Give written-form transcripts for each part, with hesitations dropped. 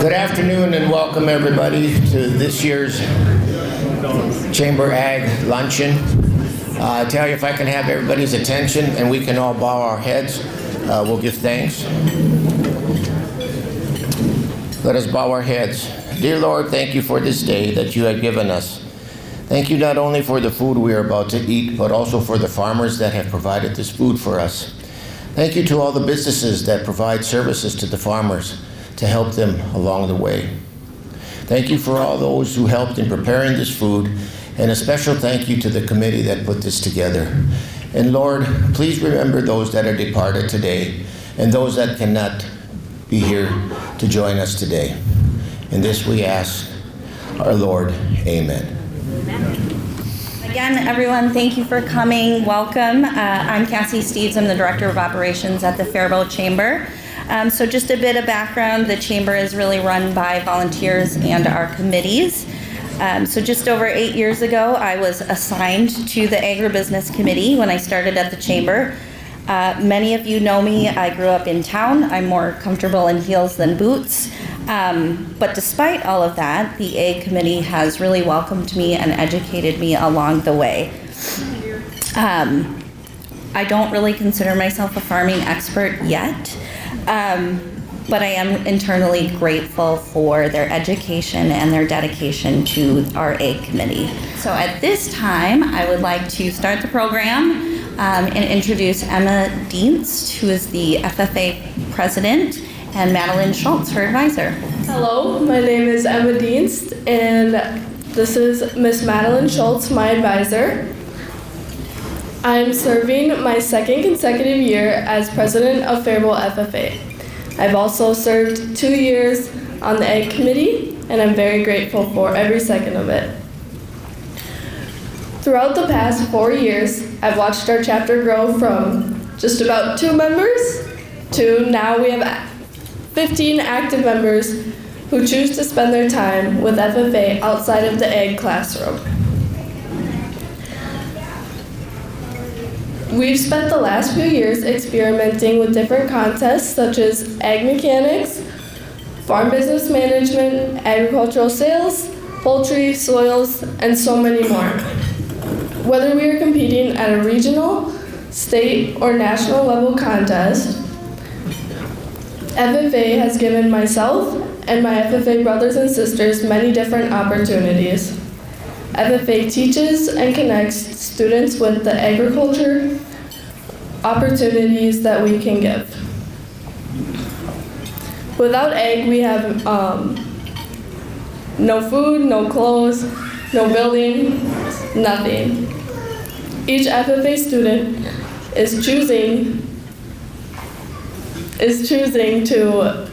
Good afternoon and welcome everybody to this year's Chamber Ag Luncheon. I tell you, if I can have everybody's attention and we can all bow our heads, we'll give thanks. Let us bow our heads. Dear Lord, thank you for this day that you have given us. Thank you not only for the food we are about to eat, but also for the farmers that have provided this food for us. Thank you to all the businesses that provide services to the farmers to help them along the way. Thank you for all those who helped in preparing this food, and a special thank you to the committee that put this together. And Lord, please remember those that are departed today and those that cannot be here to join us today. In this we ask our Lord, amen. Again, everyone, thank you for coming. Welcome. I'm Cassie Steves. I'm the Director of Operations at the Faribault Chamber. So just a bit of background, the Chamber is really run by volunteers and our committees. So just over 8 years ago, I was assigned to the Agribusiness Committee when I started at the Chamber. Many of you know me. I grew up in town. I'm more comfortable in heels than boots. But despite all of that, the Ag Committee has really welcomed me and educated me along the way. I don't really consider myself a farming expert yet, but I am internally grateful for their education and their dedication to our Ag Committee. So at this time, I would like to start the program and introduce Emma Dienst, who is the FFA President, and Madeline Schultz, her advisor. Hello, my name is Emma Dienst, and this is Miss Madeline Schultz, my advisor. I'm serving my second consecutive year as president of Faribault FFA. I've also served 2 years on the Ag Committee, and I'm very grateful for every second of it. Throughout the past 4 years, I've watched our chapter grow from just about 2 members to now we have 15 active members who choose to spend their time with FFA outside of the Ag classroom. We've spent the last few years experimenting with different contests such as ag mechanics, farm business management, agricultural sales, poultry, soils, and so many more. Whether we are competing at a regional, state, or national level contest, FFA has given myself and my FFA brothers and sisters many different opportunities. FFA teaches and connects students with the agriculture opportunities that we can give. Without ag, we have no food, no clothes, no building, nothing. Each FFA student is choosing to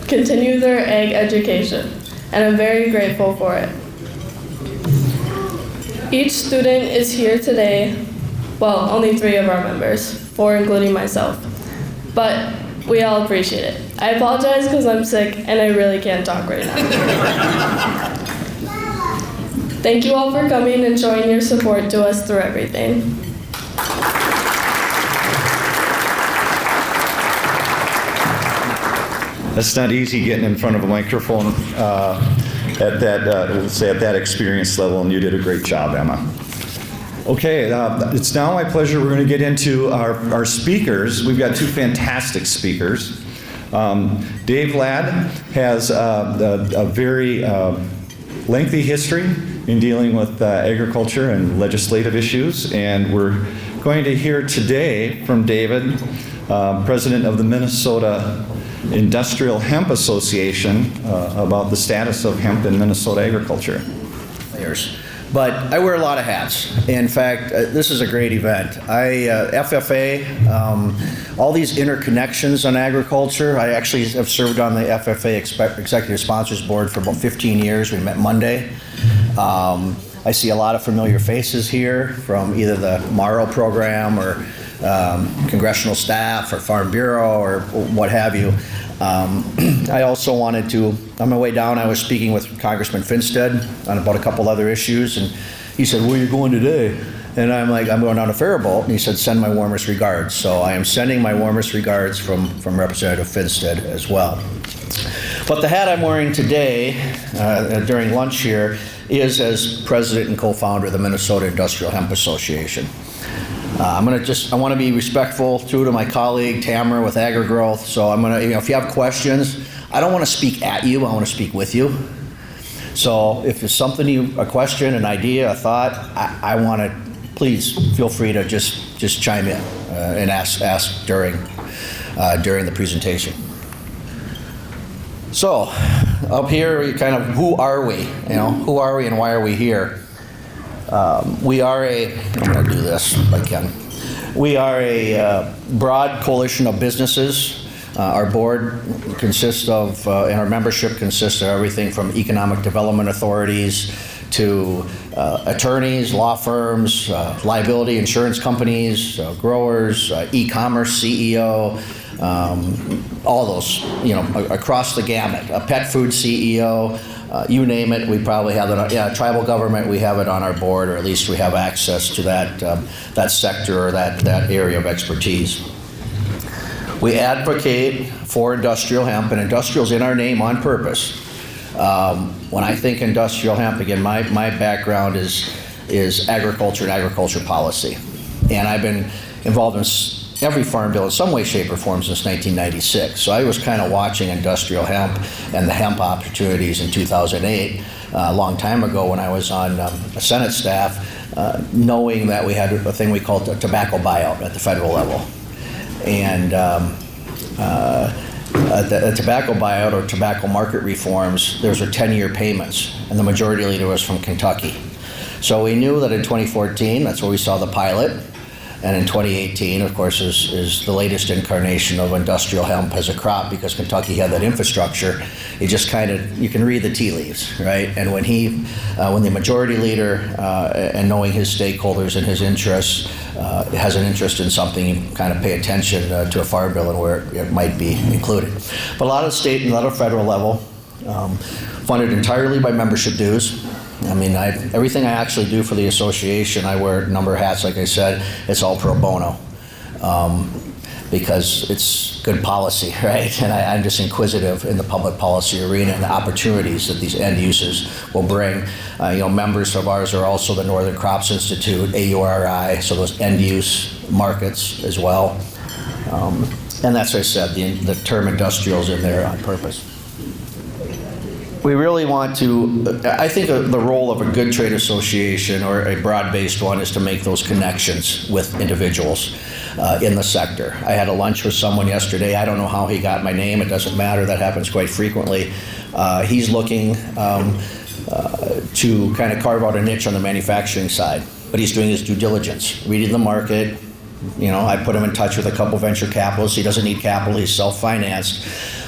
continue their ag education, and I'm very grateful for it. Each student is here today, well, only 3 of our members, 4 including myself, but we all appreciate it. I apologize because I'm sick and I really can't talk right now. Thank you all for coming and showing your support to us through everything. It's not easy getting in front of a microphone at that experience level, and you did a great job, Emma. Okay, it's now my pleasure. We're going to get into our speakers. We've got 2 fantastic speakers. Dave Ladd has a very lengthy history in dealing with agriculture and legislative issues, and we're going to hear today from David, president of the Minnesota Industrial Hemp Association, about the status of hemp in Minnesota agriculture. But I wear a lot of hats. In fact, this is a great event. FFA, all these interconnections on agriculture. I actually have served on the FFA Executive Sponsors Board for about 15 years. We met Monday. I see a lot of familiar faces here from either the MARO program or congressional staff or Farm Bureau or what have you. I also wanted to, on my way down, I was speaking with Congressman Finstead on about a couple other issues, and he said, "Where are you going today?" And I'm like, "I'm going down to Faribault." And he said, "Send my warmest regards." So I am sending my warmest regards from Representative Finstead as well. But the hat I'm wearing today during lunch here is as president and co-founder of the Minnesota Industrial Hemp Association. I want to be respectful to my colleague Tamara with AgriGrowth. So I'm going to, if you have questions, I don't want to speak at you. I want to speak with you. So if it's something a question, an idea, a thought, I want to, please feel free to just chime in and ask during the presentation. So up here, kind of, who are we? Who are we and why are we here? We are I'm going to do this if I can. We are a broad coalition of businesses. Our board consists of, and our membership consists of everything from economic development authorities to attorneys, law firms, liability insurance companies, growers, e-commerce CEO, all those, across the gamut. A pet food CEO, you name it, we probably have it. Tribal government, we have it on our board, or at least we have access to that sector or that area of expertise. We advocate for industrial hemp, and industrial's in our name on purpose. When I think industrial hemp, again, my background is agriculture and agriculture policy. And I've been involved in every farm bill in some way, shape, or form since 1996. So I was kind of watching industrial hemp and the hemp opportunities in 2008, a long time ago when I was on a Senate staff, knowing that we had a thing we called a tobacco buyout at the federal level. And the tobacco buyout or tobacco market reforms, those are 10-year payments, and the majority leader was from Kentucky. So we knew that in 2014, that's where we saw the pilot, and in 2018, of course, is the latest incarnation of industrial hemp as a crop, because Kentucky had that infrastructure. It just kind of, you can read the tea leaves, right? And when the majority leader, and knowing his stakeholders and his interests, has an interest in something, you kind of pay attention to a farm bill and where it might be included. But a lot of state and a lot of federal level, funded entirely by membership dues. I mean, everything I actually do for the association, I wear a number of hats, like I said, it's all pro bono. Because it's good policy, right? And I'm just inquisitive in the public policy arena and the opportunities that these end uses will bring. Members of ours are also the Northern Crops Institute, AURI, so those end use markets as well. And that's what I said, the term industrial is in there on purpose. We really want to, I think the role of a good trade association or a broad-based one is to make those connections with individuals in the sector. I had a lunch with someone yesterday. I don't know how he got my name. It doesn't matter. That happens quite frequently. He's looking to kind of carve out a niche on the manufacturing side, but he's doing his due diligence, reading the market. I put him in touch with a couple venture capitalists. He doesn't need capital. He's self-financed.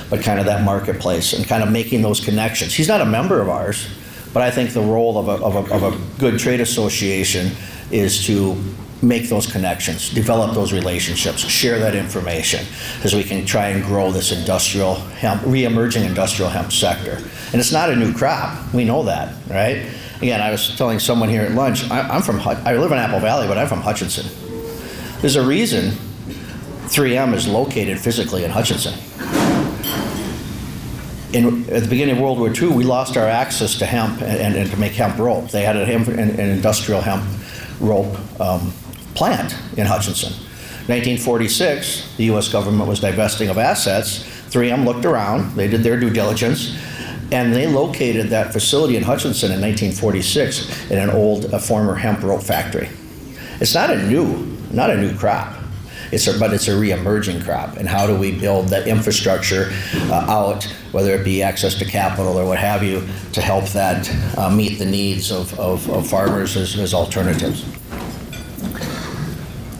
But kind of that marketplace and kind of making those connections. He's not a member of ours, but I think the role of a good trade association is to make those connections, develop those relationships, share that information, because we can try and grow this industrial hemp, re-emerging industrial hemp sector. And it's not a new crop. We know that, right? Again, I was telling someone here at lunch, I live in Apple Valley, but I'm from Hutchinson. There's a reason 3M is located physically in Hutchinson. At the beginning of World War II, we lost our access to hemp and to make hemp rope. They had an industrial hemp rope plant in Hutchinson. 1946, the U.S. government was divesting of assets. 3M looked around, they did their due diligence, and they located that facility in Hutchinson in 1946 in an old former hemp rope factory. It's not a new crop. But it's a re-emerging crop, and how do we build that infrastructure out, whether it be access to capital or what have you, to help that meet the needs of farmers as alternatives.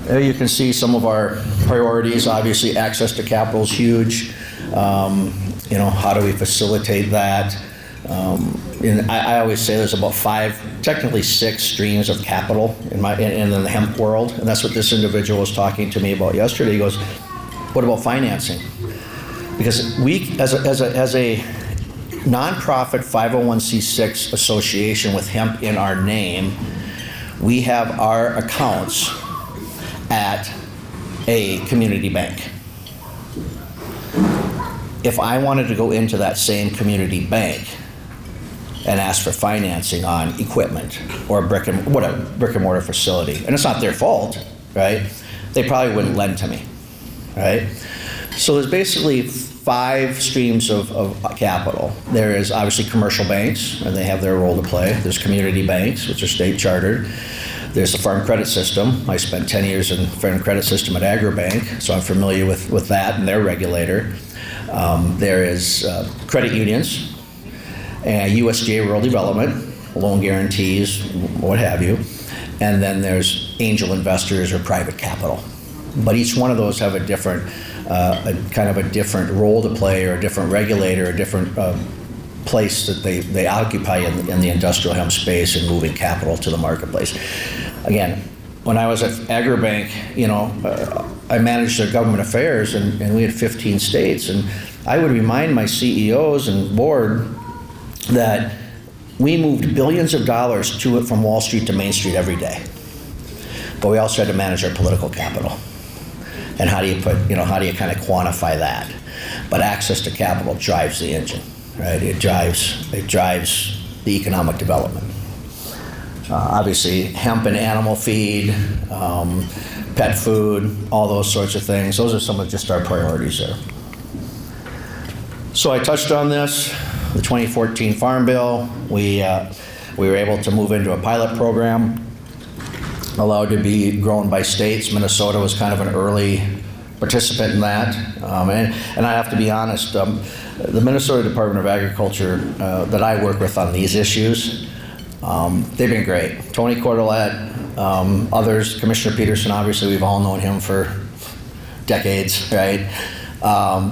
There you can see some of our priorities. Obviously, access to capital is huge. How do we facilitate that? And I always say there's about 5, technically 6 streams of capital in the hemp world, and that's what this individual was talking to me about yesterday. He goes, "What about financing?" Because we, as a nonprofit 501c6 association with hemp in our name, we have our accounts at a community bank. if I wanted to go into that same community bank and ask for financing on equipment or a brick and mortar facility, and it's not their fault, right? They probably wouldn't lend to me, right? So there's basically 5 streams of capital. There is obviously commercial banks, and they have their role to play. There's community banks, which are state chartered. There's the farm credit system. I spent 10 years in the farm credit system at Agribank, so I'm familiar with that and their regulator. There is credit unions, and USDA Rural Development, loan guarantees, what have you. And then there's angel investors or private capital. But each one of those have a different, kind of a different role to play, or a different regulator, a different place that they occupy in the industrial hemp space and moving capital to the marketplace. Again, when I was at Agribank, I managed their government affairs, and we had 15 states, and I would remind my CEOs and board that we moved billions of dollars to it from Wall Street to Main Street every day. But we also had to manage our political capital. And how do you kind of quantify that? But access to capital drives the engine, right? It drives the economic development. Obviously, hemp and animal feed, pet food, all those sorts of things. Those are some of just our priorities there. So I touched on this, the 2014 Farm Bill. We were able to move into a pilot program, allowed to be grown by states. Minnesota was kind of an early participant in that. And I have to be honest, the Minnesota Department of Agriculture that I work with on these issues, they've been great. Tony Cordelette, others, Commissioner Peterson, obviously we've all known him for decades, right?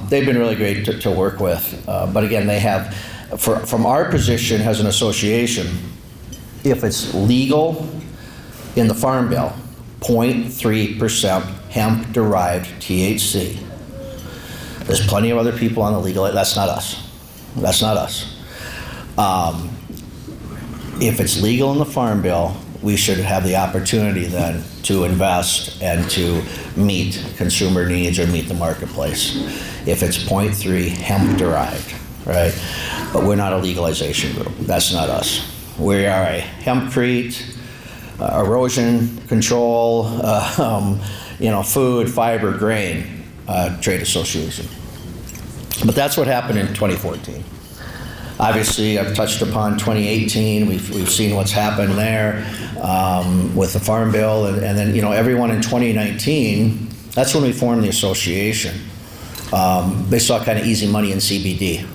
They've been really great to work with. But again, they have, from our position as an association, if it's legal in the Farm Bill, 0.3% hemp-derived THC. There's plenty of other people on the legal, that's not us. That's not us. If it's legal in the Farm Bill, we should have the opportunity then to invest and to meet consumer needs or meet the marketplace. If it's 0.3 hemp-derived, right? But we're not a legalization group. That's not us. We are a hempcrete, erosion control, food, fiber, grain trade association. But that's what happened in 2014. Obviously, I've touched upon 2018. We've seen what's happened there with the Farm Bill, and then everyone in 2019. That's when we formed the association. They saw kind of easy money in CBD.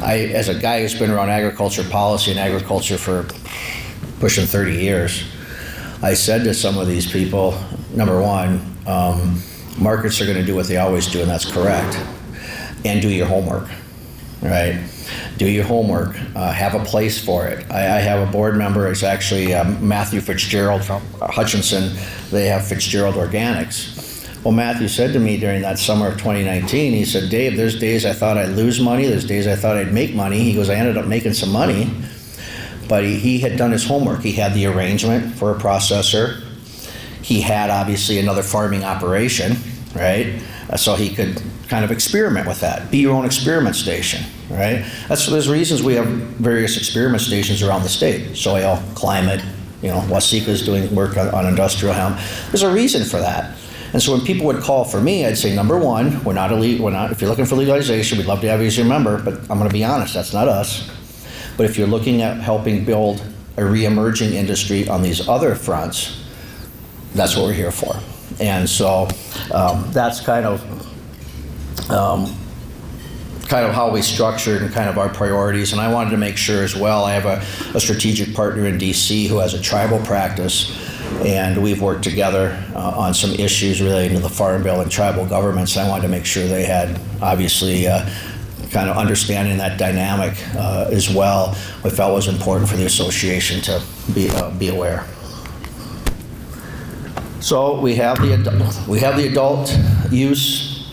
As a guy who's been around agriculture policy and agriculture for pushing 30 years, I said to some of these people, number one, markets are going to do what they always do, and that's correct. And do your homework, right? Do your homework. Have a place for it. I have a board member. It's actually Matthew Fitzgerald from Hutchinson. They have Fitzgerald Organics. Well, Matthew said to me during that summer of 2019, he said, Dave, there's days I thought I'd lose money. There's days I thought I'd make money. He goes, I ended up making some money. But he had done his homework. He had the arrangement for a processor. He had obviously another farming operation, right? So he could kind of experiment with that. Be your own experiment station, right? There's reasons we have various experiment stations around the state. Soil, climate, Waseca's doing work on industrial hemp. There's a reason for that. And so when people would call for me, I'd say, number one, we're not, if you're looking for legalization, we'd love to have you as your member, but I'm gonna be honest, that's not us. But if you're looking at helping build a re-emerging industry on these other fronts, that's what we're here for. And so that's kind of how we structured and kind of our priorities. And I wanted to make sure as well, I have a strategic partner in DC who has a tribal practice, and we've worked together on some issues relating to the Farm Bill and tribal governments. I wanted to make sure they had obviously kind of understanding that dynamic as well. We felt was important for the association to be aware. So we have the adult use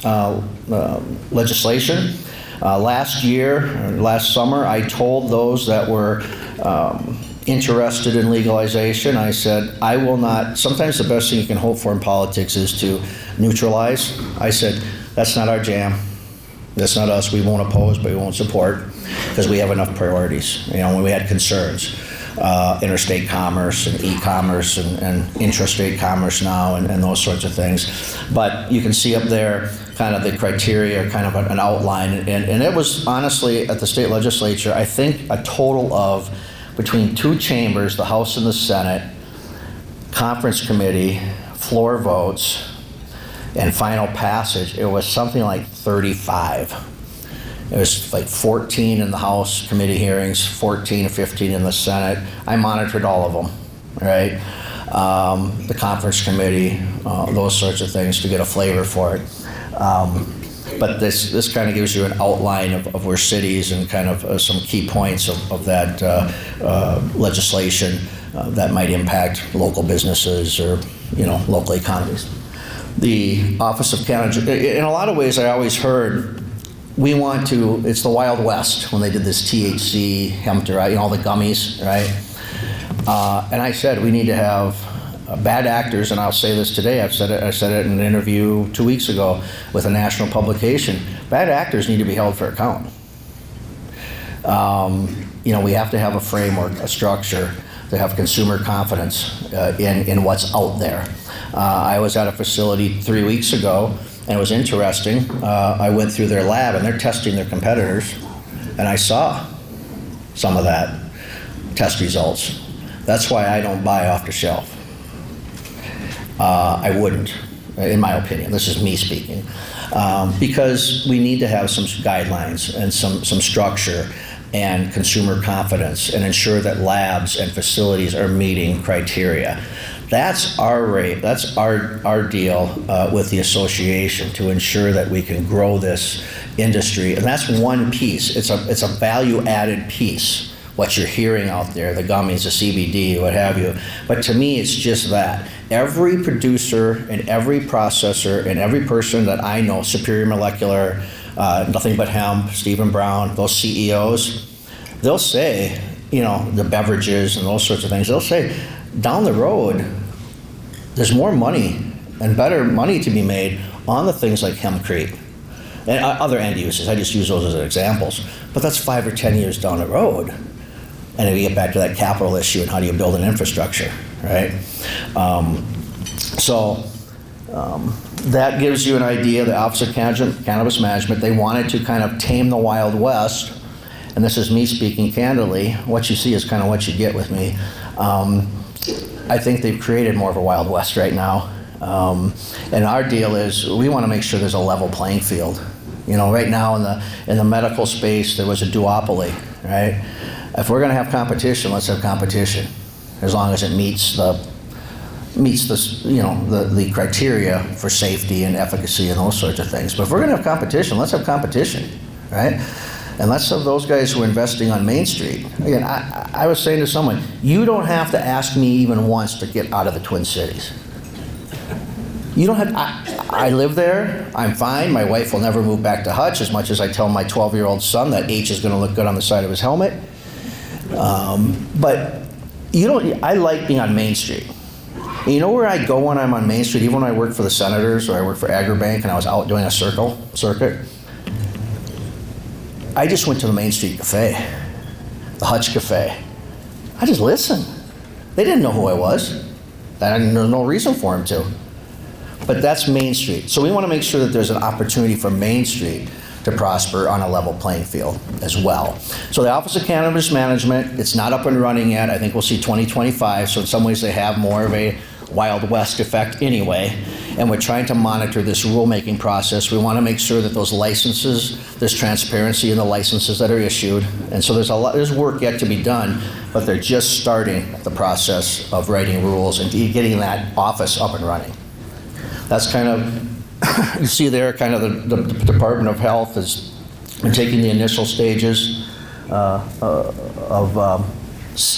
legislation. Last summer, I told those that were interested in legalization, I said, I will not, sometimes the best thing you can hope for in politics is to neutralize. I said, that's not our jam. That's not us. We won't oppose, but we won't support because we have enough priorities. You know, when we had concerns, interstate commerce and e-commerce and intrastate commerce now and those sorts of things. But you can see up there kind of the criteria, kind of an outline. And it was honestly at the state legislature, I think a total of between two chambers, the House and the Senate, conference committee, floor votes, and final passage, it was something like 35. It was like 14 in the House committee hearings, 14 or 15 in the Senate. I monitored all of them, right? The conference committee, those sorts of things to get a flavor for it. But this kind of gives you an outline of where cities and kind of some key points of that legislation that might impact local businesses or, you know, local economies. The Office of County, in a lot of ways I always heard, we want to, it's the Wild West when they did this THC, hemp, you know, all the gummies, right? And I said we need to have bad actors, and I'll say this today, I said it in an interview 2 weeks ago with a national publication. Bad actors need to be held for account. You know, we have to have a framework, a structure to have consumer confidence in what's out there. I was at a facility 3 weeks ago, and it was interesting. I went through their lab, and they're testing their competitors, and I saw some of that test results. That's why I don't buy off the shelf. I wouldn't, in my opinion. This is me speaking. Because we need to have some guidelines and some structure and consumer confidence and ensure that labs and facilities are meeting criteria. That's our rate, that's our deal with the association to ensure that we can grow this industry. And that's one piece. It's a value-added piece, what you're hearing out there, the gummies, the CBD, what have you. But to me, it's just that. Every producer and every processor and every person that I know, Superior Molecular, Nothing But Hemp, Stephen Brown, those CEOs, they'll say, you know, the beverages and those sorts of things, they'll say, down the road, there's more money and better money to be made on the things like hempcrete and other end uses. I just use those as examples. But that's 5 or 10 years down the road. And then we get back to that capital issue and how do you build an infrastructure, right? That gives you an idea. The Office of Cannabis Management, they wanted to kind of tame the Wild West. And this is me speaking candidly. What you see is kind of what you get with me. I think they've created more of a Wild West right now. And our deal is we want to make sure there's a level playing field. You know, right now in the medical space, there was a duopoly, right? If we're going to have competition, let's have competition, as long as it meets the you know, the criteria for safety and efficacy and those sorts of things. But if we're going to have competition, let's have competition, right? And let's have those guys who are investing on Main Street. Again, I was saying to someone, you don't have to ask me even once to get out of the Twin Cities. You don't have, I live there, I'm fine. My wife will never move back to Hutch, as much as I tell my 12-year-old son that H is going to look good on the side of his helmet. But you don't, I like being on Main Street. And you know where I go when I'm on Main Street, even when I work for the Senators or I work for Agribank and I was out doing a circuit? I just went to the Main Street Cafe, the Hutch Cafe. I just listened. They didn't know who I was. There's no reason for them to. But that's Main Street. So we want to make sure that there's an opportunity for Main Street to prosper on a level playing field as well. So the Office of Cannabis Management, it's not up and running yet. I think we'll see 2025. So in some ways they have more of a Wild West effect anyway. And we're trying to monitor this rulemaking process. We want to make sure that those licenses, there's transparency in the licenses that are issued. And so there's work yet to be done, but they're just starting the process of writing rules and getting that office up and running. That's kind of, you see there, kind of the Department of Health has been taking the initial stages of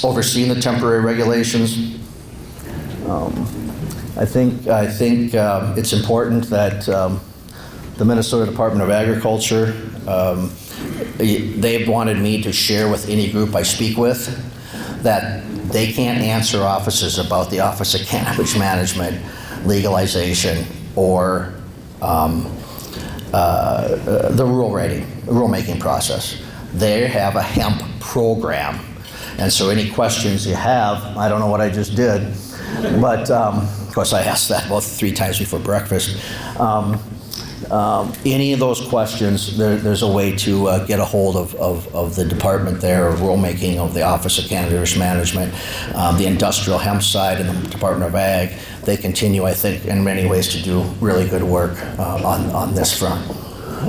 overseeing the temporary regulations. I think it's important that the Minnesota Department of Agriculture, they've wanted me to share with any group I speak with that they can't answer offices about the Office of Cannabis Management legalization or the rulemaking process. They have a hemp program. And so any questions you have, I don't know what I just did, but of course I asked that about 3 times before breakfast. Any of those questions, there's a way to get a hold of the department there, of rulemaking, of the Office of Cannabis Management, the industrial hemp side and the Department of Ag. They continue, I think, in many ways to do really good work on this front.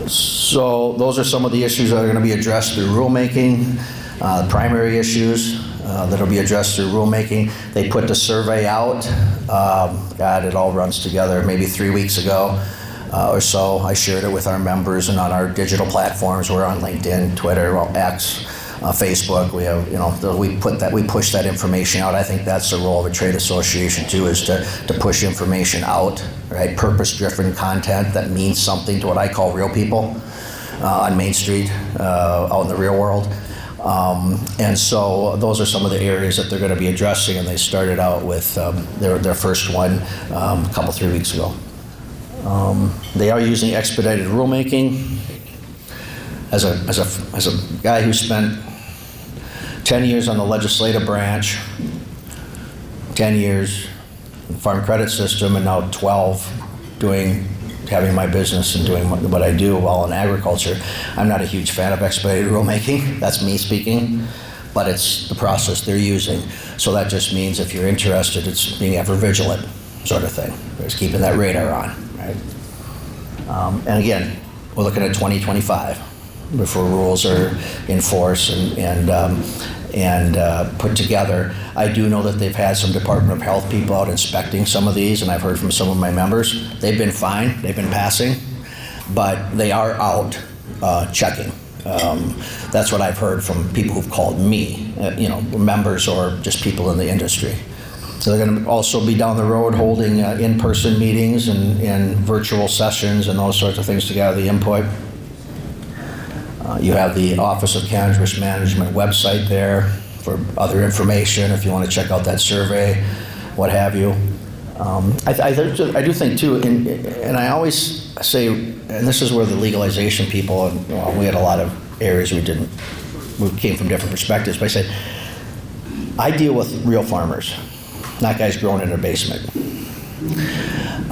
So those are some of the issues that are going to be addressed through rulemaking, primary issues that will be addressed through rulemaking. They put the survey out. God, it all runs together. Maybe 3 weeks ago or so, I shared it with our members and on our digital platforms. We're on LinkedIn, Twitter, X, Facebook. We have, we push that information out. I think that's the role of a trade association too, is to push information out, right? Purpose-driven content that means something to what I call real people on Main Street, out in the real world. And so those are some of the areas that they're going to be addressing, and they started out with their first one a couple, 3 weeks ago. They are using expedited rulemaking. As a guy who spent 10 years on the legislative branch, 10 years in the Farm Credit System, and now 12 having my business and doing what I do while in agriculture, I'm not a huge fan of expedited rulemaking. That's me speaking, but it's the process they're using. So that just means if you're interested, it's being ever vigilant sort of thing. It's keeping that radar on, right? And again, we're looking at 2025 before rules are in force and put together. I do know that they've had some Department of Health people out inspecting some of these, and I've heard from some of my members. They've been fine, they've been passing, but they are out checking. That's what I've heard from people who've called me, members or just people in the industry. So they're going to also be down the road holding in-person meetings and virtual sessions and those sorts of things to gather the input. You have the Office of Cannabis Management website there for other information if you want to check out that survey, what have you. I do think too, and I always say, and this is where the legalization people, and we had a lot of areas we came from different perspectives, but I said, I deal with real farmers, not guys growing in their basement.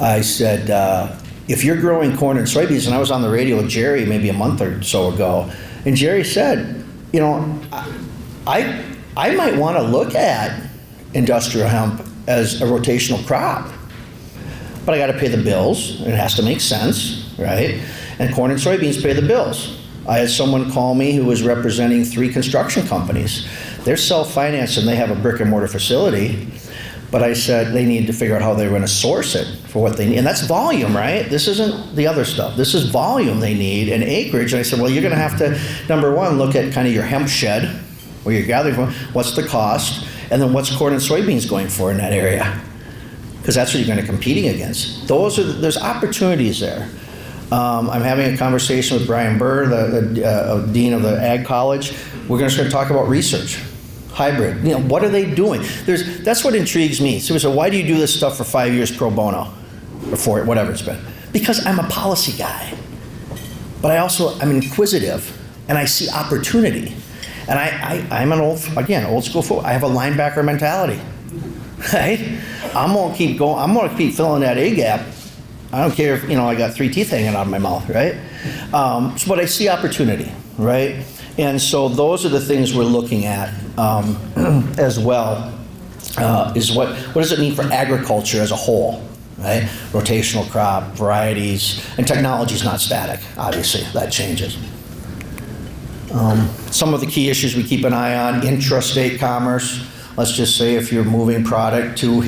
I said, if you're growing corn and soybeans, and I was on the radio with Jerry maybe a month or so ago, and Jerry said, I might want to look at industrial hemp as a rotational crop, but I got to pay the bills. It has to make sense, right? And corn and soybeans pay the bills. I had someone call me who was representing 3 construction companies. They're self-financed and they have a brick and mortar facility. But I said they need to figure out how they're going to source it for what they need. And that's volume, right? This isn't the other stuff. This is volume they need and acreage. And I said, well, you're going to have to, number one, look at kind of your hemp shed, where you're gathering from, what's the cost, and then what's corn and soybeans going for in that area? Because that's what you're going to be competing against. There's opportunities there. I'm having a conversation with Brian Burr, the Dean of the Ag College. We're going to start talking about research. Hybrid, what are they doing? That's what intrigues me. So we said, why do you do this stuff for 5 years pro bono? Or 4, whatever it's been. Because I'm a policy guy. But I'm inquisitive, and I see opportunity. And I'm an old school football. I have a linebacker mentality, right? I'm gonna keep going. I'm gonna keep filling that A gap. I don't care if, I got 3 teeth hanging out of my mouth, right? But I see opportunity, right? And so those are the things we're looking at as well, is what does it mean for agriculture as a whole, right? Rotational crop, varieties, and technology is not static, obviously, that changes. Some of the key issues we keep an eye on, intrastate commerce. Let's just say if you're moving product to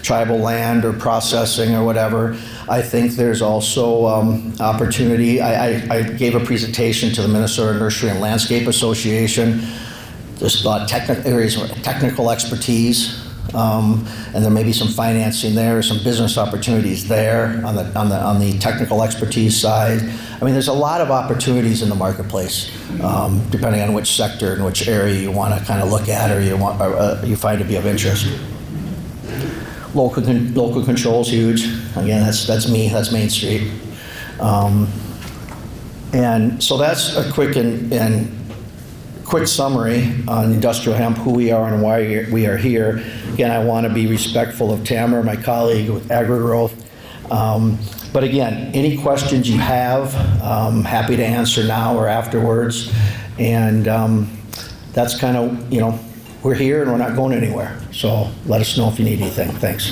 tribal land or processing or whatever, I think there's also opportunity. I gave a presentation to the Minnesota Nursery and Landscape Association. There's a lot of technical expertise, and there may be some financing there, some business opportunities there on the technical expertise side. I mean, there's a lot of opportunities in the marketplace, depending on which sector and which area you want to kind of look at, or you find to be of interest. Local control is huge. Again, that's me. That's Main Street. And so that's a quick summary on industrial hemp, who we are and why we are here. Again, I want to be respectful of Tamara, my colleague with AgriGrowth. But again, any questions you have, I'm happy to answer now or afterwards. And that's kind of, we're here and we're not going anywhere. So let us know if you need anything. Thanks.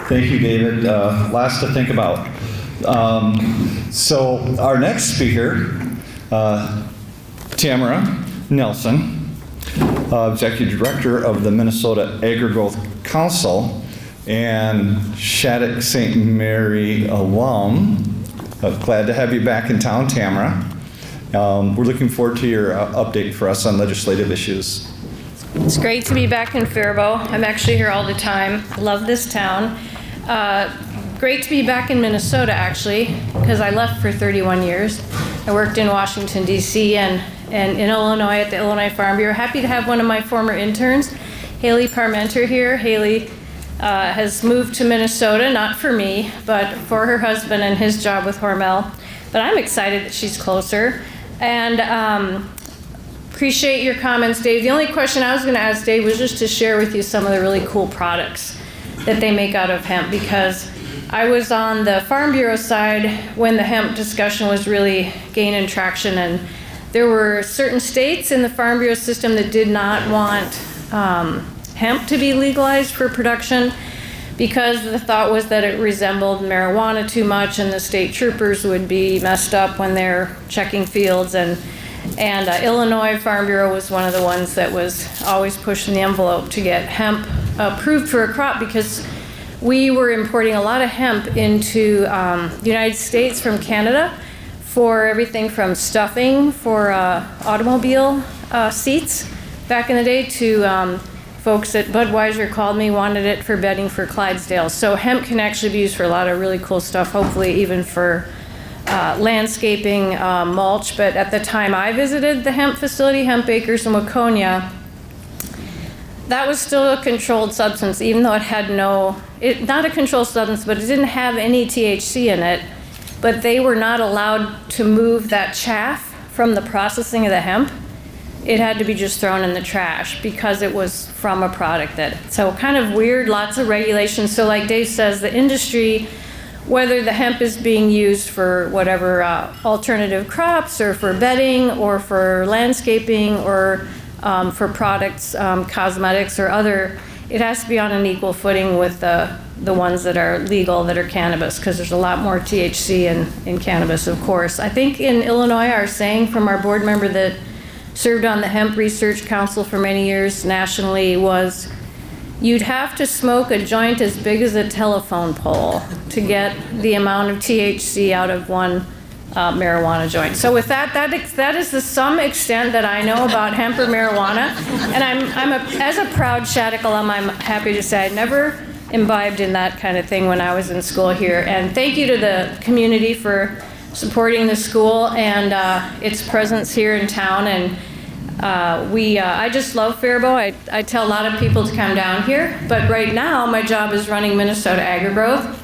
Thank you, David. Lots to think about. So our next speaker, Tamara Nelson, Executive Director of the Minnesota Agri-Growth Council and Shattuck St. Mary alum. Glad to have you back in town, Tamara. We're looking forward to your update for us on legislative issues. It's great to be back in Faribault. I'm actually here all the time. I love this town. Great to be back in Minnesota, actually, because I left for 31 years. I worked in Washington, D.C. and in Illinois at the Illinois Farm Bureau. Happy to have one of my former interns, Haley Parmenter, here. Haley has moved to Minnesota, not for me, but for her husband and his job with Hormel. But I'm excited that she's closer. And appreciate your comments, Dave. The only question I was going to ask Dave was just to share with you some of the really cool products that they make out of hemp, because I was on the Farm Bureau side when the hemp discussion was really gaining traction, and there were certain states in the Farm Bureau system that did not want hemp to be legalized for production because the thought was that it resembled marijuana too much and the state troopers would be messed up when they're checking fields. And Illinois Farm Bureau was one of the ones that was always pushing the envelope to get hemp approved for a crop, because we were importing a lot of hemp into the United States from Canada for everything from stuffing for automobile seats back in the day to folks at Budweiser called me, wanted it for bedding for Clydesdale. So hemp can actually be used for a lot of really cool stuff, hopefully even for landscaping, mulch. But at the time I visited the hemp facility, Hemp Acres in Waconia, that was still a controlled substance, even though it had not a controlled substance, but it didn't have any THC in it. But they were not allowed to move that chaff from the processing of the hemp. It had to be just thrown in the trash because it was from a product so kind of weird, lots of regulations. So like Dave says, the industry, whether the hemp is being used for whatever alternative crops or for bedding or for landscaping or for products, cosmetics or other, it has to be on an equal footing with the ones that are legal, that are cannabis, because there's a lot more THC in cannabis, of course. I think in Illinois, our saying from our board member that served on the Hemp Research Council for many years nationally was, you'd have to smoke a joint as big as a telephone pole to get the amount of THC out of one marijuana joint. So with that is the some extent that I know about hemp or marijuana. And as a proud Shattuck alum, I'm happy to say I never imbibed in that kind of thing when I was in school here. And thank you to the community for supporting the school and its presence here in town. And I just love Faribault. I tell a lot of people to come down here, but right now my job is running Minnesota Agri-Growth.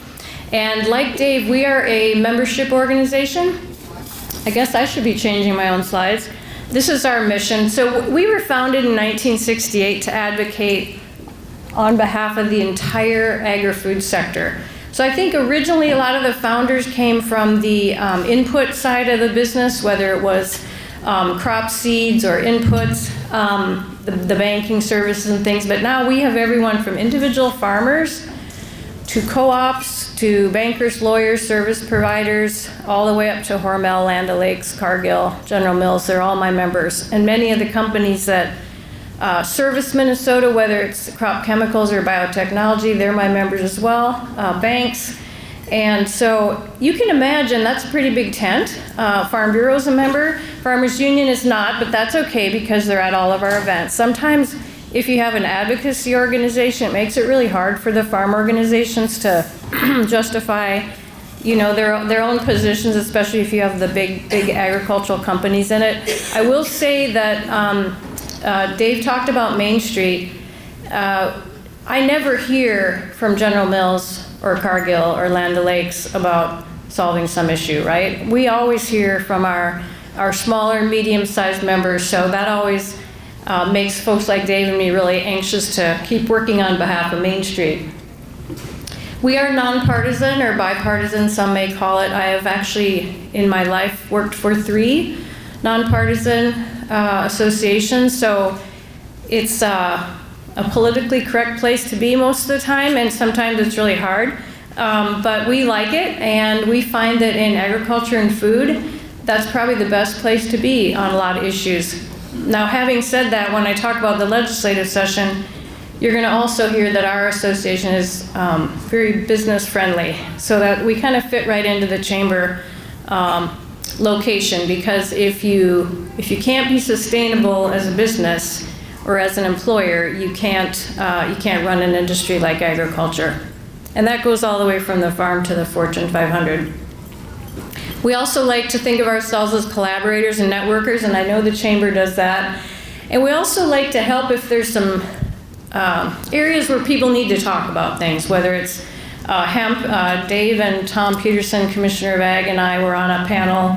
And like Dave, we are a membership organization. I guess I should be changing my own slides. This is our mission. So we were founded in 1968 to advocate on behalf of the entire agri-food sector. So I think originally a lot of the founders came from the input side of the business, whether it was crop seeds or inputs, the banking services and things. But now we have everyone from individual farmers to co-ops, to bankers, lawyers, service providers, all the way up to Hormel, Land O'Lakes, Cargill, General Mills. They're all my members. And many of the companies that service Minnesota, whether it's crop chemicals or biotechnology, they're my members as well, banks. And so you can imagine that's a pretty big tent. Farm Bureau is a member. Farmers Union is not, but that's okay because they're at all of our events. Sometimes if you have an advocacy organization, it makes it really hard for the farm organizations to justify, their own positions, especially if you have the big agricultural companies in it. I will say that Dave talked about Main Street. I never hear from General Mills or Cargill or Land O'Lakes about solving some issue, right? We always hear from our smaller, medium-sized members, so that always makes folks like Dave and me really anxious to keep working on behalf of Main Street. We are nonpartisan or bipartisan, some may call it. I have actually, in my life, worked for 3 nonpartisan associations, so it's a politically correct place to be most of the time, and sometimes it's really hard. But we like it, and we find that in agriculture and food, that's probably the best place to be on a lot of issues. Now, having said that, when I talk about the legislative session, you're going to also hear that our association is very business friendly, so that we kind of fit right into the chamber location, because if you can't be sustainable as a business or as an employer, you can't run an industry like agriculture. And that goes all the way from the farm to the Fortune 500. We also like to think of ourselves as collaborators and networkers, and I know the chamber does that. And we also like to help if there's some areas where people need to talk about things, whether it's hemp. Dave and Tom Peterson, Commissioner of Ag, and I were on a panel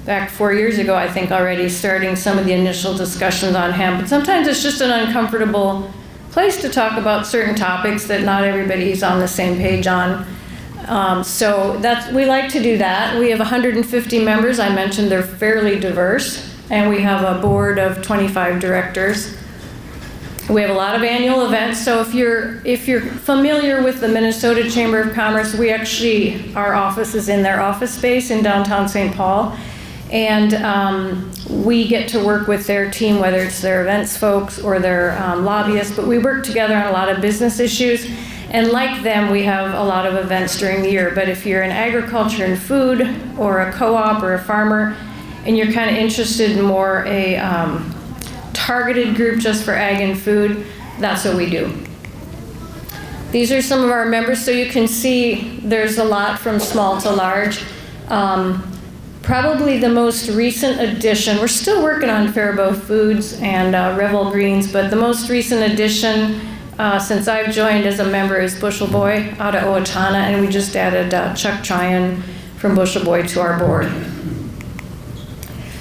back 4 years ago, I think already, starting some of the initial discussions on hemp. But sometimes it's just an uncomfortable place to talk about certain topics that not everybody's on the same page on. So we like to do that. We have 150 members. I mentioned they're fairly diverse, and we have a board of 25 directors. We have a lot of annual events. So if you're familiar with the Minnesota Chamber of Commerce, our office is in their office space in downtown St. Paul. And we get to work with their team, whether it's their events folks or their lobbyists, but we work together on a lot of business issues. And like them, we have a lot of events during the year. But if you're in agriculture and food, or a co-op or a farmer, and you're kind of interested in more a targeted group just for ag and food, that's what we do. These are some of our members, so you can see there's a lot from small to large. Probably the most recent addition, we're still working on Faribault Foods and Revel Greens, but the most recent addition since I've joined as a member is Bushel Boy out of Owatonna, and we just added Chuck Tryon from Bushel Boy to our board.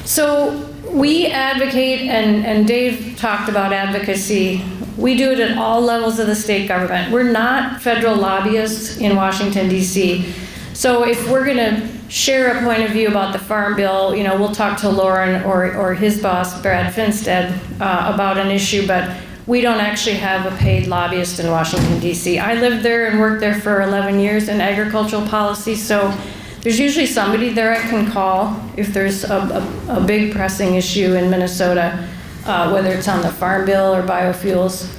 So we advocate, and Dave talked about advocacy. We do it at all levels of the state government. We're not federal lobbyists in Washington, D.C. So if we're going to share a point of view about the Farm Bill, we'll talk to Lauren or his boss, Brad Finstead, about an issue, but we don't actually have a paid lobbyist in Washington, D.C. I lived there and worked there for 11 years in agricultural policy, so there's usually somebody there I can call if there's a big pressing issue in Minnesota, whether it's on the Farm Bill or biofuels.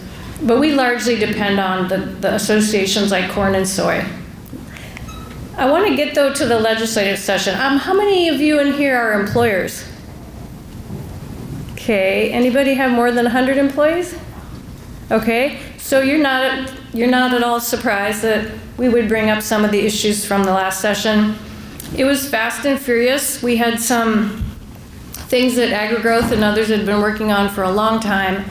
But we largely depend on the associations like corn and soy. I want to get, though, to the legislative session. How many of you in here are employers? Okay, anybody have more than 100 employees? Okay, so you're not at all surprised that we would bring up some of the issues from the last session. It was fast and furious. We had some things that AgriGrowth and others had been working on for a long time.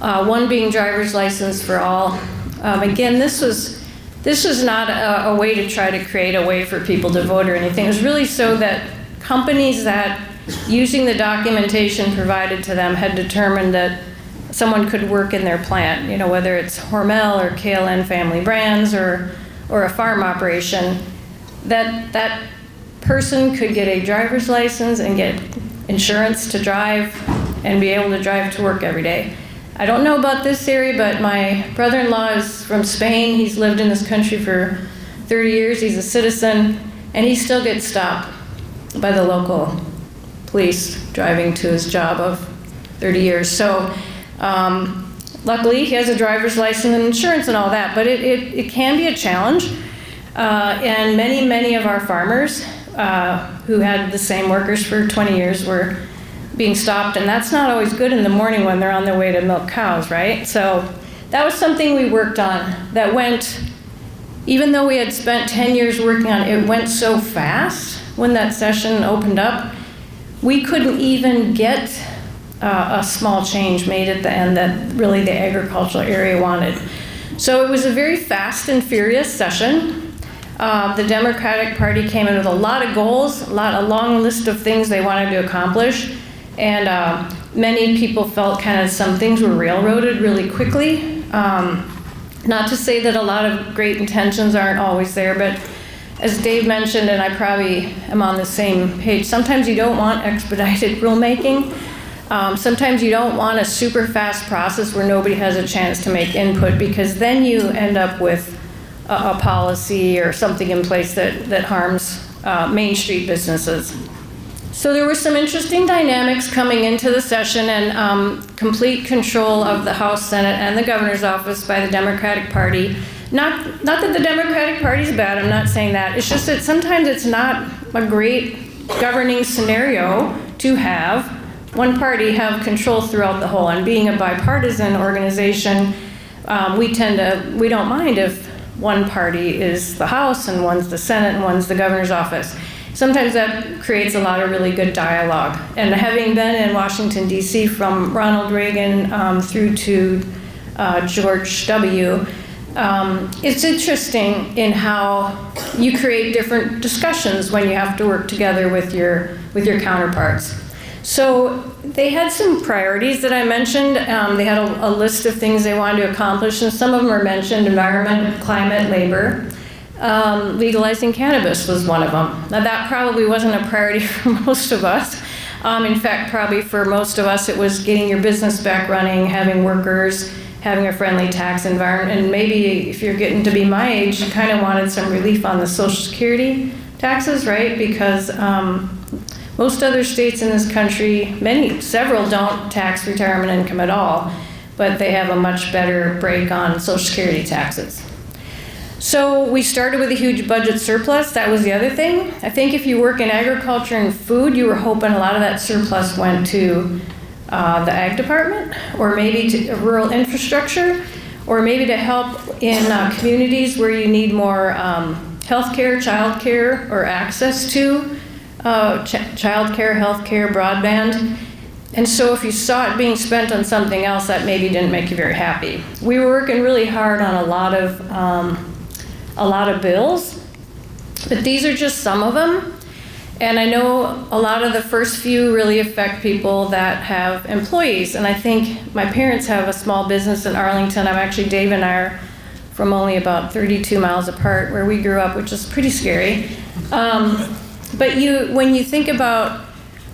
One being driver's license for all. Again, this was not a way to try to create a way for people to vote or anything. It was really so that companies that, using the documentation provided to them, had determined that someone could work in their plant, whether it's Hormel or KLN Family Brands or a farm operation, that person could get a driver's license and get insurance to drive and be able to drive to work every day. I don't know about this area, but my brother-in-law is from Spain. He's lived in this country for 30 years. He's a citizen, and he still gets stopped by the local police driving to his job of 30 years. So luckily, he has a driver's license and insurance and all that, but it can be a challenge. And many of our farmers who had the same workers for 20 years were being stopped, and that's not always good in the morning when they're on their way to milk cows, right? So that was something we worked on that went, even though we had spent 10 years working on it, it went so fast when that session opened up. We couldn't even get a small change made at the end that really the agricultural area wanted. So it was a very fast and furious session. The Democratic Party came in with a lot of goals, a long list of things they wanted to accomplish, and many people felt kind of some things were railroaded really quickly. Not to say that a lot of great intentions aren't always there, but as Dave mentioned, and I probably am on the same page, sometimes you don't want expedited rulemaking. Sometimes you don't want a super fast process where nobody has a chance to make input, because then you end up with a policy or something in place that harms Main Street businesses. So there were some interesting dynamics coming into the session, and complete control of the House, Senate, and the governor's office by the Democratic Party. Not that the Democratic Party is bad, I'm not saying that. It's just that sometimes it's not a great governing scenario to have one party have control throughout the whole. And being a bipartisan organization, we don't mind if one party is the House and one's the Senate and one's the governor's office. Sometimes that creates a lot of really good dialogue. And having been in Washington, D.C. from Ronald Reagan through to George W., it's interesting in how you create different discussions when you have to work together with your counterparts. So they had some priorities that I mentioned. They had a list of things they wanted to accomplish, and some of them are mentioned: environment, climate, labor. Legalizing cannabis was one of them. Now that probably wasn't a priority for most of us. In fact, probably for most of us, it was getting your business back running, having workers, having a friendly tax environment, and maybe if you're getting to be my age, you kind of wanted some relief on the Social Security taxes, right? Because most other states in this country, several don't tax retirement income at all, but they have a much better break on Social Security taxes. So we started with a huge budget surplus. That was the other thing. I think if you work in agriculture and food, you were hoping a lot of that surplus went to the ag department, or maybe to rural infrastructure, or maybe to help in communities where you need more healthcare, childcare, or access to childcare, healthcare, broadband. And so if you saw it being spent on something else, that maybe didn't make you very happy. We were working really hard on a lot of bills, but these are just some of them. And I know a lot of the first few really affect people that have employees. And I think my parents have a small business in Arlington. Dave and I are from only about 32 miles apart where we grew up, which is pretty scary. But when you think about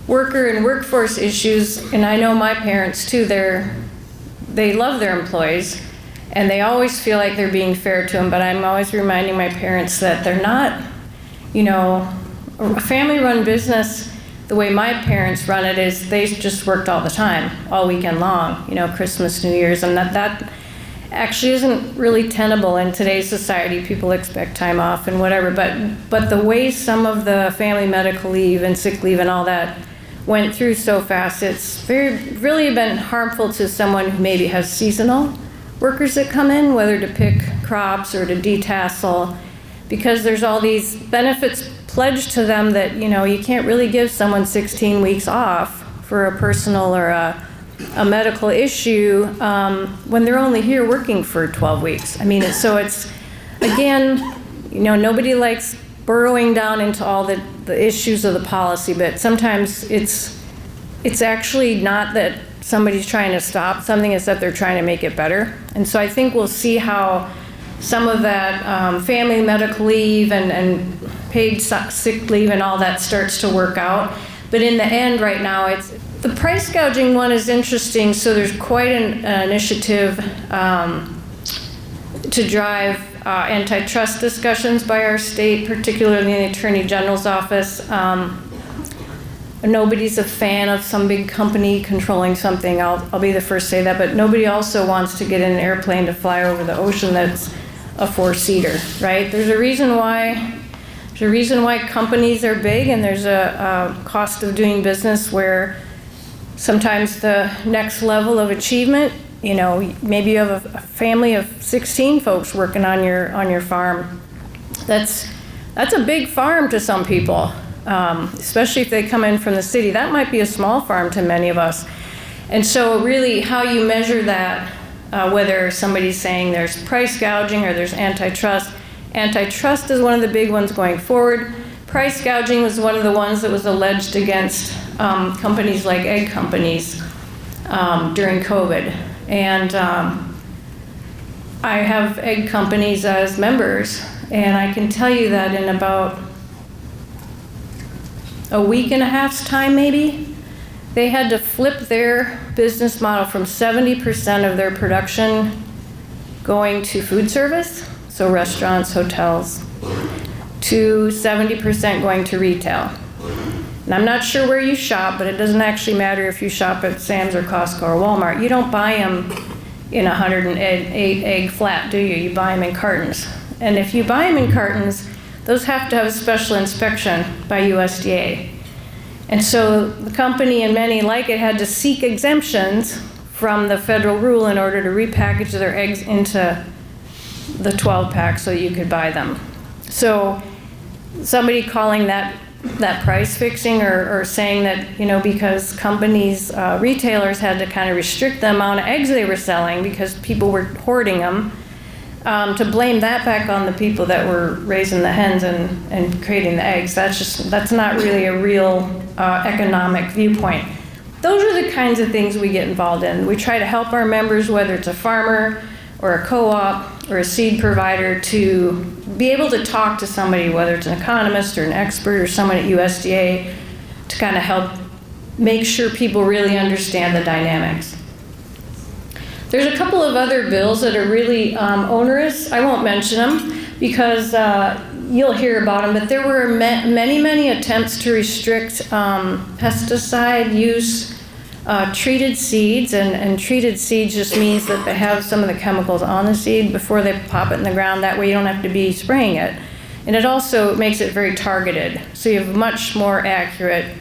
worker and workforce issues, and I know my parents too, they love their employees, and they always feel like they're being fair to them, but I'm always reminding my parents that they're not, a family-run business, the way my parents run it is they just worked all the time, all weekend long, Christmas, New Year's, and that actually isn't really tenable in today's society. People expect time off and whatever, but the way some of the family medical leave and sick leave and all that went through so fast, it's really been harmful to someone who maybe has seasonal workers that come in, whether to pick crops or to detassel, because there's all these benefits pledged to them that, you can't really give someone 16 weeks off for a personal or a medical issue when they're only here working for 12 weeks. So it's, again, nobody likes burrowing down into all the issues of the policy, but sometimes it's actually not that somebody's trying to stop something, it's that they're trying to make it better. And so I think we'll see how some of that family medical leave and paid sick leave and all that starts to work out. But in the end right now, the price gouging one is interesting. So there's quite an initiative to drive antitrust discussions by our state, particularly in the Attorney General's office. Nobody's a fan of some big company controlling something. I'll be the first to say that, but nobody also wants to get in an airplane to fly over the ocean that's a four-seater, right? There's a reason why companies are big, and there's a cost of doing business where sometimes the next level of achievement, maybe you have a family of 16 folks working on your farm. That's a big farm to some people, especially if they come in from the city. That might be a small farm to many of us. And so really how you measure that, whether somebody's saying there's price gouging or there's antitrust. Antitrust is one of the big ones going forward. Price gouging was one of the ones that was alleged against companies like egg companies during COVID. And I have egg companies as members, and I can tell you that in about a week and a half's time maybe, they had to flip their business model from 70% of their production going to food service, so restaurants, hotels, to 70% going to retail. And I'm not sure where you shop, but it doesn't actually matter if you shop at Sam's or Costco or Walmart. You don't buy them in a 108 egg flat, do you? You buy them in cartons. And if you buy them in cartons, those have to have a special inspection by USDA. And so the company and many like it had to seek exemptions from the federal rule in order to repackage their eggs into the 12-pack so you could buy them. So somebody calling that price fixing or saying that, you know, because companies, retailers had to kind of restrict the amount of eggs they were selling because people were hoarding them, to blame that back on the people that were raising the hens and creating the eggs, that's not really a real economic viewpoint. Those are the kinds of things we get involved in. We try to help our members, whether it's a farmer or a co-op or a seed provider, to be able to talk to somebody, whether it's an economist or an expert or someone at USDA, to kind of help make sure people really understand the dynamics. There's a couple of other bills that are really onerous. I won't mention them because you'll hear about them, but there were many attempts to restrict pesticide use, treated seeds, and treated seeds just means that they have some of the chemicals on the seed before they pop it in the ground. That way you don't have to be spraying it. And it also makes it very targeted. So you have much more accurate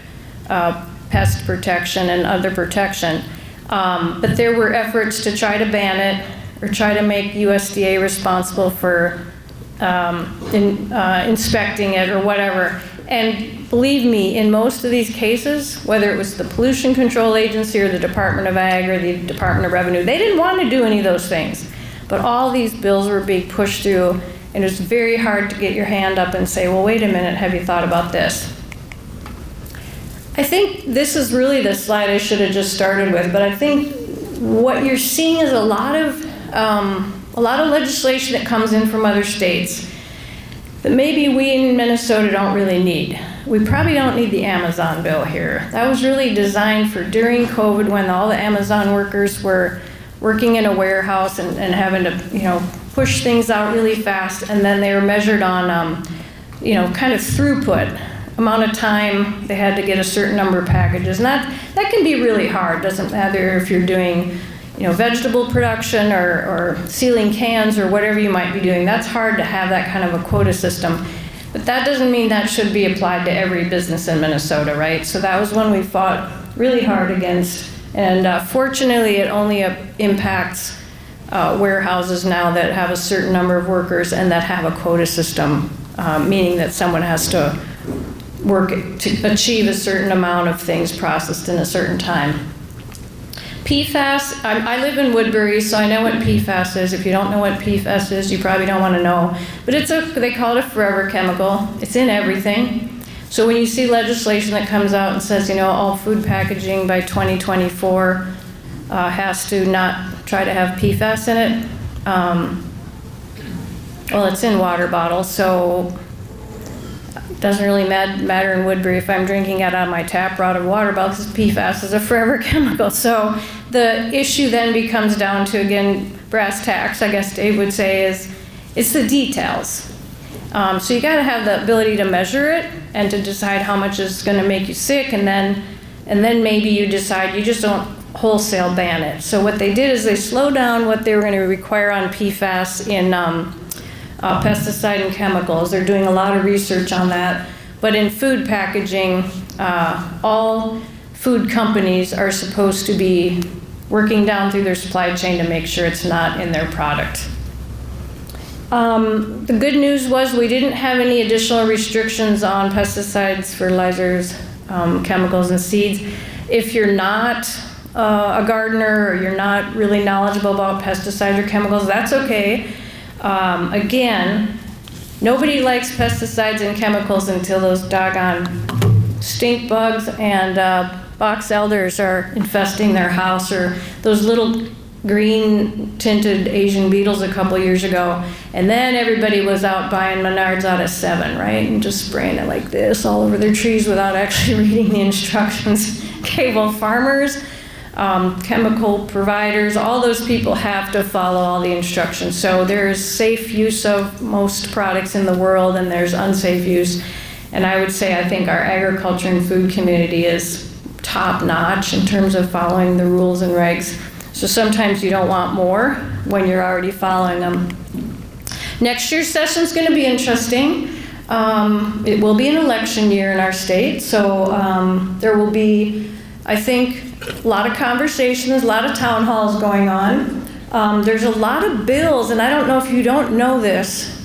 pest protection and other protection. But there were efforts to try to ban it or try to make USDA responsible for inspecting it or whatever. And believe me, in most of these cases, whether it was the Pollution Control Agency or the Department of Ag or the Department of Revenue, they didn't want to do any of those things. But all these bills were being pushed through, and it was very hard to get your hand up and say, well, wait a minute, have you thought about this? I think this is really the slide I should have just started with, but I think what you're seeing is a lot of legislation that comes in from other states that maybe we in Minnesota don't really need. We probably don't need the Amazon bill here. That was really designed for during COVID when all the Amazon workers were working in a warehouse and having to, you know, push things out really fast, and then they were measured on, you know, kind of throughput, amount of time they had to get a certain number of packages. And that can be really hard. Doesn't matter if you're doing, you know, vegetable production or sealing cans or whatever you might be doing. That's hard to have that kind of a quota system. But that doesn't mean that should be applied to every business in Minnesota, right? So that was one we fought really hard against. And fortunately, it only impacts warehouses now that have a certain number of workers and that have a quota system, meaning that someone has to work to achieve a certain amount of things processed in a certain time. PFAS, I live in Woodbury, so I know what PFAS is. If you don't know what PFAS is, you probably don't want to know. But they call it a forever chemical. It's in everything. So when you see legislation that comes out and says, you know, all food packaging by 2024 has to not try to have PFAS in it, well, it's in water bottles, so it doesn't really matter in Woodbury if I'm drinking it out of my tap or out of a water bottle, because PFAS is a forever chemical. So the issue then becomes down to, again, brass tacks, I guess Dave would say, is it's the details. So you got to have the ability to measure it and to decide how much is going to make you sick, and then maybe you decide you just don't wholesale ban it. So what they did is they slowed down what they were going to require on PFAS in pesticide and chemicals. They're doing a lot of research on that. But in food packaging, all food companies are supposed to be working down through their supply chain to make sure it's not in their product. The good news was we didn't have any additional restrictions on pesticides, fertilizers, chemicals, and seeds. If you're not a gardener or you're not really knowledgeable about pesticides or chemicals, that's okay. Again, nobody likes pesticides and chemicals until those doggone stink bugs and box elders are infesting their house, or those little green tinted Asian beetles a couple years ago. And then everybody was out buying Menards out of 7, right? And just spraying it like this all over their trees without actually reading the instructions. Okay, well, farmers, chemical providers, all those people have to follow all the instructions. So there's safe use of most products in the world and there's unsafe use. And I would say I think our agriculture and food community is top notch in terms of following the rules and regs. So sometimes you don't want more when you're already following them. Next year's session is going to be interesting. It will be an election year in our state, so there will be, I think, a lot of conversations, a lot of town halls going on. There's a lot of bills, and I don't know if you don't know this,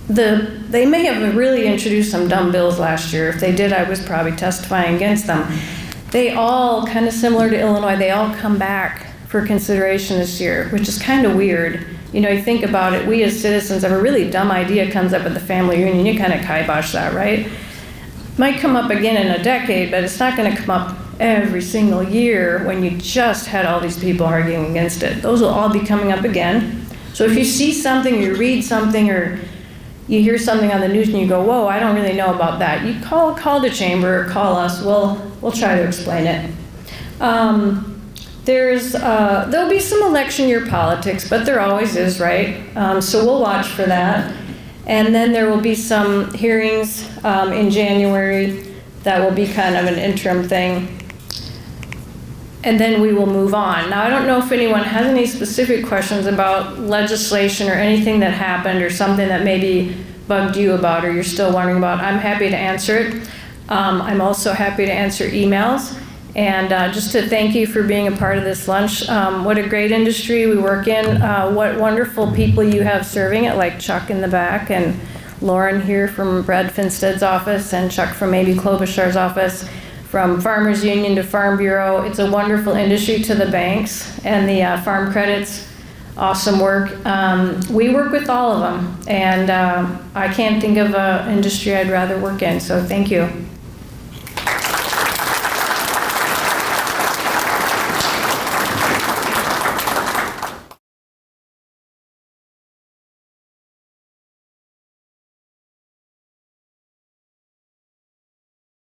they may have really introduced some dumb bills last year. If they did, I was probably testifying against them. They all, kind of similar to Illinois, they all come back for consideration this year, which is kind of weird. You know, you think about it, we as citizens have a really dumb idea comes up at the family reunion, you kind of kibosh that, right? Might come up again in a decade, but it's not going to come up every single year when you just had all these people arguing against it. Those will all be coming up again. So if you see something, you read something, or you hear something on the news and you go, whoa, I don't really know about that, you call the chamber or call us, we'll try to explain it. There'll be some election year politics, but there always is, right? So we'll watch for that. And then there will be some hearings in January that will be kind of an interim thing. And then we will move on. Now, I don't know if anyone has any specific questions about legislation or anything that happened or something that maybe bugged you about or you're still wondering about. I'm happy to answer it. I'm also happy to answer emails. And just to thank you for being a part of this lunch. What a great industry we work in. What wonderful people you have serving it, like Chuck in the back and Lauren here from Brad Finstead's office and Chuck from maybe Klobuchar's office. From Farmers Union to Farm Bureau, it's a wonderful industry, to the banks and the farm credits, awesome work. We work with all of them, and I can't think of an industry I'd rather work in, so thank you.